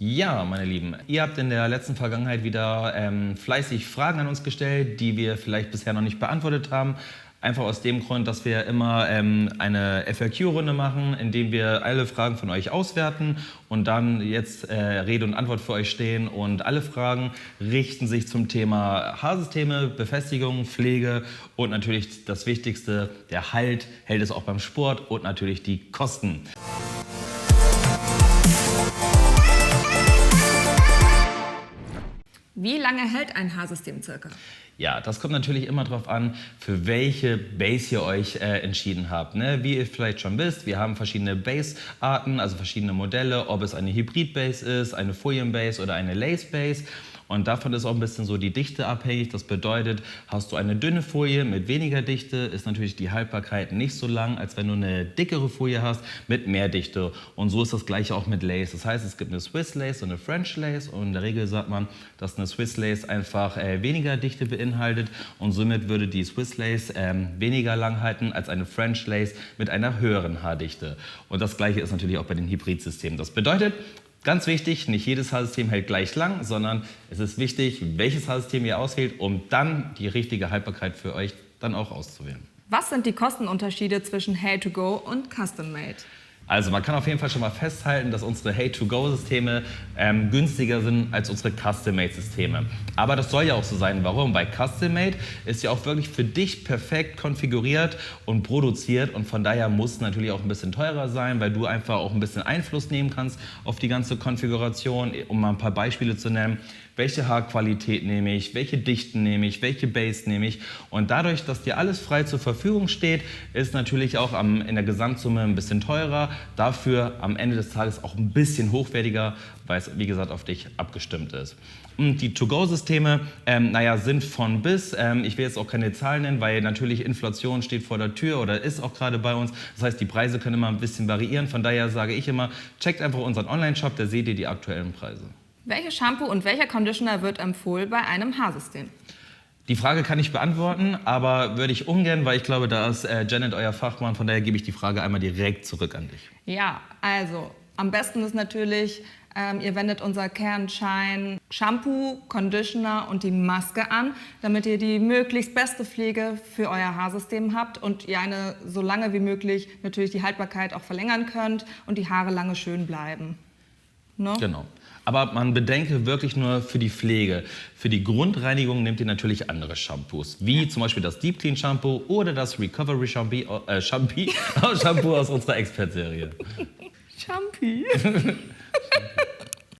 Ja, meine Lieben, ihr habt in der letzten Vergangenheit wieder fleißig Fragen an uns gestellt, die wir vielleicht bisher noch nicht beantwortet haben. Einfach aus dem Grund, dass wir immer eine FAQ-Runde machen, indem wir alle Fragen von euch auswerten und dann jetzt Rede und Antwort für euch stehen. Und alle Fragen richten sich zum Thema Haarsysteme, Befestigung, Pflege und natürlich das Wichtigste, der Halt, hält es auch beim Sport und natürlich die Kosten. Wie lange hält ein Haarsystem circa? Ja, das kommt natürlich immer darauf an, für welche Base ihr euch entschieden habt. Ne? Wie ihr vielleicht schon wisst, wir haben verschiedene Base-Arten, also verschiedene Modelle, ob es eine Hybrid-Base ist, eine Folien-Base oder eine Lace-Base. Und davon ist auch ein bisschen so die Dichte abhängig. Das bedeutet, hast du eine dünne Folie mit weniger Dichte, ist natürlich die Haltbarkeit nicht so lang, als wenn du eine dickere Folie hast mit mehr Dichte. Und so ist das gleiche auch mit Lace. Das heißt, es gibt eine Swiss Lace und eine French Lace. Und in der Regel sagt man, dass eine Swiss Lace einfach weniger Dichte beinhaltet. Und somit würde die Swiss Lace weniger lang halten als eine French Lace mit einer höheren Haardichte. Und das gleiche ist natürlich auch bei den Hybridsystemen. Das bedeutet, ganz wichtig, nicht jedes Haarsystem hält gleich lang, sondern es ist wichtig, welches Haarsystem ihr auswählt, um dann die richtige Haltbarkeit für euch dann auch auszuwählen. Was sind die Kostenunterschiede zwischen Hay-to-Go und Custom-Made? Also man kann auf jeden Fall schon mal festhalten, dass unsere Hay-to-Go-Systeme günstiger sind als unsere Custom-Made-Systeme. Aber das soll ja auch so sein. Warum? Weil Custom-Made ist ja auch wirklich für dich perfekt konfiguriert und produziert und von daher muss es natürlich auch ein bisschen teurer sein, weil du einfach auch ein bisschen Einfluss nehmen kannst auf die ganze Konfiguration. Um mal ein paar Beispiele zu nennen: welche Haarqualität nehme ich, welche Dichten nehme ich, welche Base nehme ich. Und dadurch, dass dir alles frei zur Verfügung steht, ist natürlich auch in der Gesamtsumme ein bisschen teurer, dafür am Ende des Tages auch ein bisschen hochwertiger, weil es, wie gesagt, auf dich abgestimmt ist. Und die To-Go-Systeme, sind von bis. Ich will jetzt auch keine Zahlen nennen, weil natürlich Inflation steht vor der Tür oder ist auch gerade bei uns. Das heißt, die Preise können immer ein bisschen variieren. Von daher sage ich immer, checkt einfach unseren Online-Shop, da seht ihr die aktuellen Preise. Welches Shampoo und welcher Conditioner wird empfohlen bei einem Haarsystem? Die Frage kann ich beantworten, aber würde ich ungern, weil ich glaube, da ist Janet euer Fachmann. Von daher gebe ich die Frage einmal direkt zurück an dich. Ja, also am besten ist natürlich, ihr wendet unser Kernshine Shampoo, Conditioner und die Maske an, damit ihr die möglichst beste Pflege für euer Haarsystem habt und ihr so lange wie möglich natürlich die Haltbarkeit auch verlängern könnt und die Haare lange schön bleiben. No? Genau. Aber man bedenke wirklich nur für die Pflege. Für die Grundreinigung nehmt ihr natürlich andere Shampoos, wie zum Beispiel das Deep Clean Shampoo oder das Recovery Shampoo aus unserer Expert-Serie. Shampoo.